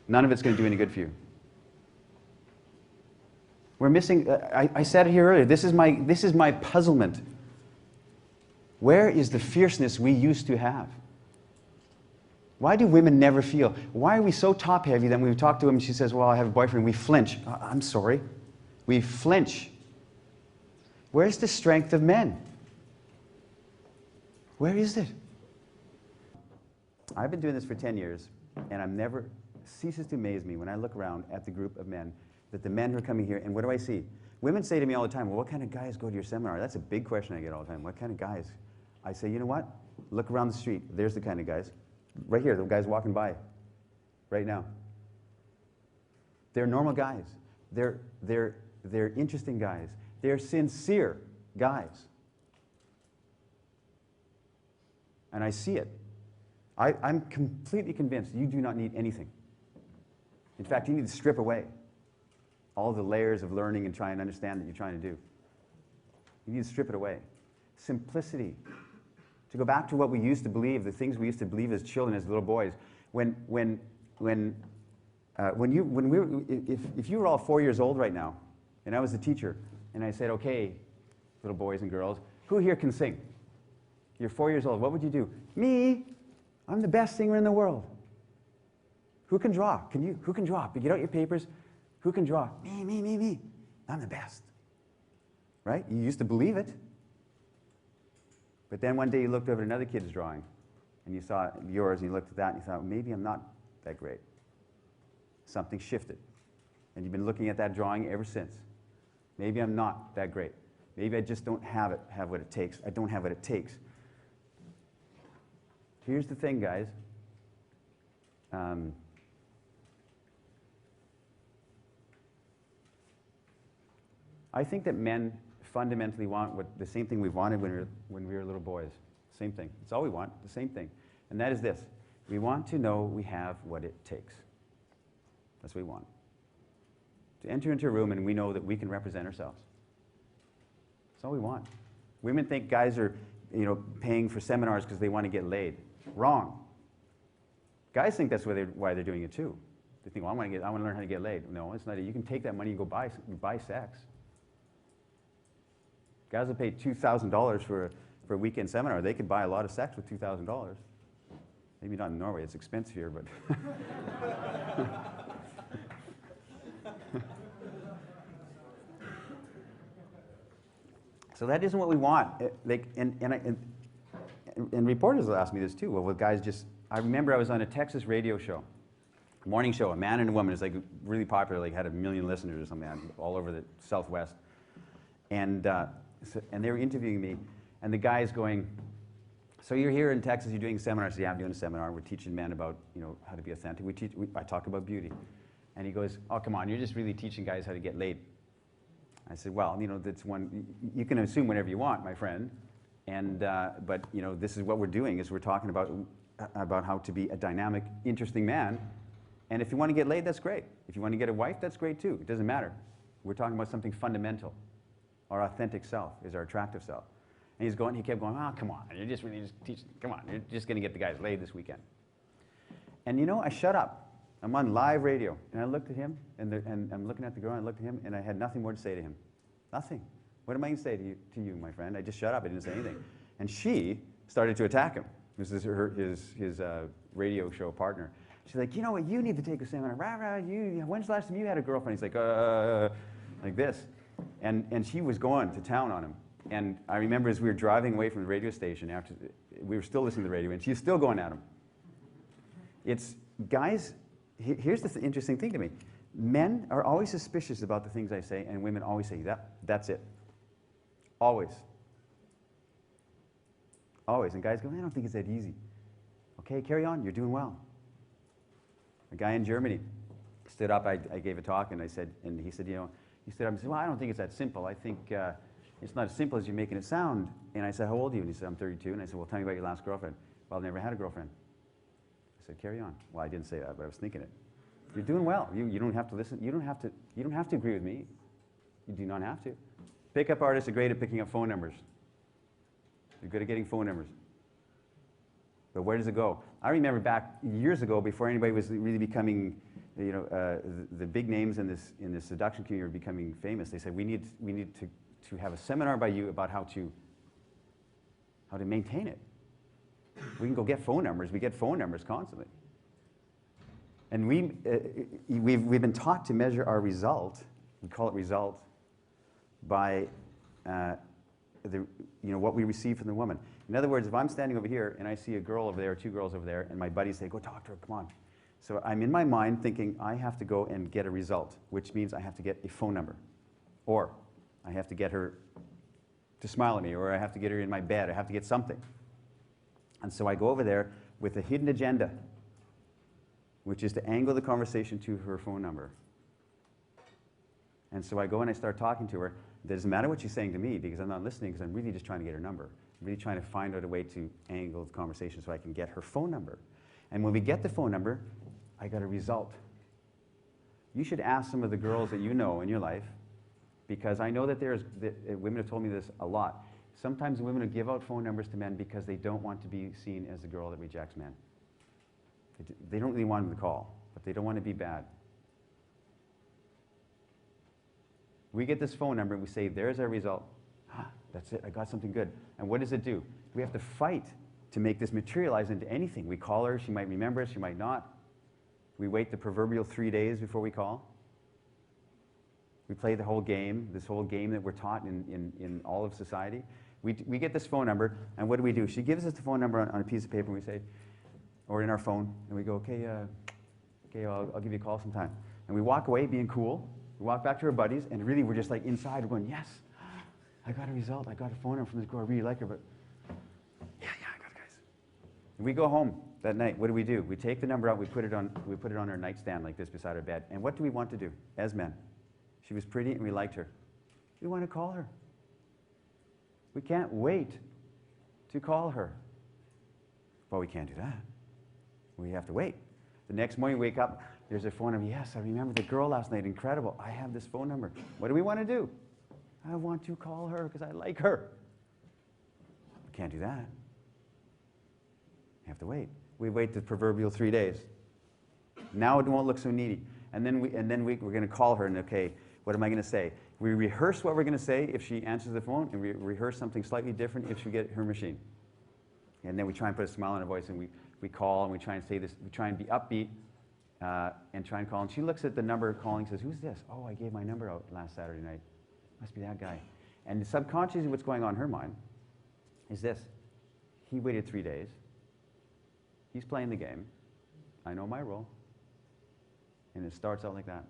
None of it's going to do any good for you. We're missing, I said it here earlier, this is my puzzlement. Where is the fierceness we used to have? Why do women never feel? Why are we so top-heavy that when we talk to a woman, she says, well, I have a boyfriend, we flinch. I'm sorry. We flinch. Where's the strength of men? Where is it? I've been doing this for 10 years, and I'm never ceases to amaze me when I look around at the group of men, that the men who are coming here, and what do I see? Women say to me all the time, well, what kind of guys go to your seminar? That's a big question I get all the time. What kind of guys? I say, you know what? Look around the street. There's the kind of guys. Right here, the guys walking by right now. They're normal guys. They're interesting guys. They're sincere guys. And I see it. I'm completely convinced you do not need anything. In fact, you need to strip away all the layers of learning and try and understand that you're trying to do. You need to strip it away. Simplicity. To go back to what we used to believe, the things we used to believe as children, as little boys. If you were all 4 years old right now, and I was the teacher, and I said, okay, little boys and girls, who here can sing? You're 4 years old. What would you do? Me. I'm the best singer in the world. Who can draw? Who can draw? Get out your papers. Who can draw? Me. I'm the best. Right? You used to believe it. But then one day you looked over at another kid's drawing, and you saw yours, and you looked at that, and you thought, maybe I'm not that great. Something shifted. And you've been looking at that drawing ever since. Maybe I'm not that great. Maybe I just don't have what it takes. I don't have what it takes. Here's the thing, guys. I think that men fundamentally want the same thing we wanted when we were little boys. Same thing. It's all we want, the same thing. And that is this. We want to know we have what it takes. That's what we want. To enter into a room and we know that we can represent ourselves. That's all we want. Women think guys are, paying for seminars because they want to get laid. Wrong. Guys think that's why they're doing it too. They think, well, I want to learn how to get laid. No, it's not it. You can take that money and go buy sex. Guys will pay $2,000 for a weekend seminar. They could buy a lot of sex with $2,000. Maybe not in Norway. It's expensive here, but. So that isn't what we want. And reporters will ask me this too. Well, guys I remember I was on a Texas radio show, a morning show, a man and a woman. It's like really popular, like had 1 million listeners or something all over the Southwest. And they were interviewing me, and the guy's going, so you're here in Texas, you're doing seminars. I said, yeah, I'm doing a seminar. We're teaching men about how to be authentic. I talk about beauty. And he goes, oh, come on, you're just really teaching guys how to get laid. I said, well, that's one, you can assume whatever you want, my friend. And, but, this is what we're doing, is we're talking about how to be a dynamic, interesting man. And if you want to get laid, that's great. If you want to get a wife, that's great too. It doesn't matter. We're talking about something fundamental. Our authentic self is our attractive self. And he kept going, oh, come on, you're just really just teaching, come on, you're just going to get the guys laid this weekend. And I shut up. I'm on live radio, and I looked at him, and I'm looking at the girl, and I looked at him, and I had nothing more to say to him. Nothing. What am I going to say to you, my friend? I just shut up. I didn't say anything. And she started to attack him. This is his radio show partner. She's like, you know what? You need to take a seminar. When's the last time you had a girlfriend? He's like, like this. And she was going to town on him. And I remember as we were driving away from the radio station, after we were still listening to the radio, and she's still going at him. It's guys. Here's the interesting thing to me. Men are always suspicious about the things I say, and women always say, that's it. Always. Always. And guys go, I don't think it's that easy. Okay, carry on. You're doing well. A guy in Germany stood up. I gave a talk, and he said, he stood up and said, well, I don't think it's that simple. I think it's not as simple as you're making it sound. And I said, how old are you? And he said, I'm 32. And I said, well, tell me about your last girlfriend. Well, I've never had a girlfriend. I said, carry on. Well, I didn't say that, but I was thinking it. You're doing well. You don't have to listen. You don't have to agree with me. You do not have to. Pickup artists are great at picking up phone numbers. They're good at getting phone numbers. But where does it go? I remember back years ago, before anybody was really becoming you know, the big names in this seduction community are becoming famous. They say we need to have a seminar by you about how to maintain it. We can go get phone numbers. We get phone numbers constantly. And we've been taught to measure our result, we call it result, by what we receive from the woman. In other words, if I'm standing over here and I see a girl over there, or two girls over there, and my buddies say, go talk to her, come on. So I'm in my mind thinking I have to go and get a result, which means I have to get a phone number. Or I have to get her to smile at me, or I have to get her in my bed, I have to get something. And so I go over there with a hidden agenda, which is to angle the conversation to her phone number. And so I go and I start talking to her. It doesn't matter what she's saying to me because I'm not listening, because I'm really just trying to get her number. I'm really trying to find out a way to angle the conversation so I can get her phone number. And when we get the phone number, I got a result. You should ask some of the girls that you know in your life, because I know that women have told me this a lot. Sometimes women will give out phone numbers to men because they don't want to be seen as the girl that rejects men. They don't really want them to call, but they don't want to be bad. We get this phone number and we say, there's our result. That's it, I got something good. And what does it do? We have to fight to make this materialize into anything. We call her, she might remember it, she might not. We wait the proverbial 3 days before we call. We play the whole game, this whole game that we're taught in all of society. We get this phone number, and what do? She gives us the phone number on a piece of paper, and we say, or in our phone, and we go, okay, I'll give you a call sometime. And we walk away being cool. We walk back to our buddies, and really we're just like inside, we're going, yes, I got a result. I got a phone number from this girl. I really like her, but yeah, I got it, guys. And we go home that night. What do? We take the number out. We put it on our nightstand like this beside our bed. And what do we want to do as men? She was pretty, and we liked her. We want to call her. We can't wait to call her. Well, we can't do that. We have to wait. The next morning, we wake up. There's a phone number. Yes, I remember the girl last night. Incredible. I have this phone number. What do we want to do? I want to call her because I like her. We can't do that. We have to wait. We wait the proverbial 3 days. Now it won't look so needy. And then we're going to call her, and okay, what am I going to say? We rehearse what we're going to say if she answers the phone, and we rehearse something slightly different if she gets her machine. And then we try and put a smile on her voice, and we call, and we try and say this. We try and be upbeat and try and call. And she looks at the number calling, says, who's this? Oh, I gave my number out last Saturday night. Must be that guy. And subconsciously what's going on in her mind is this. He waited 3 days. He's playing the game. I know my role. And it starts out like that.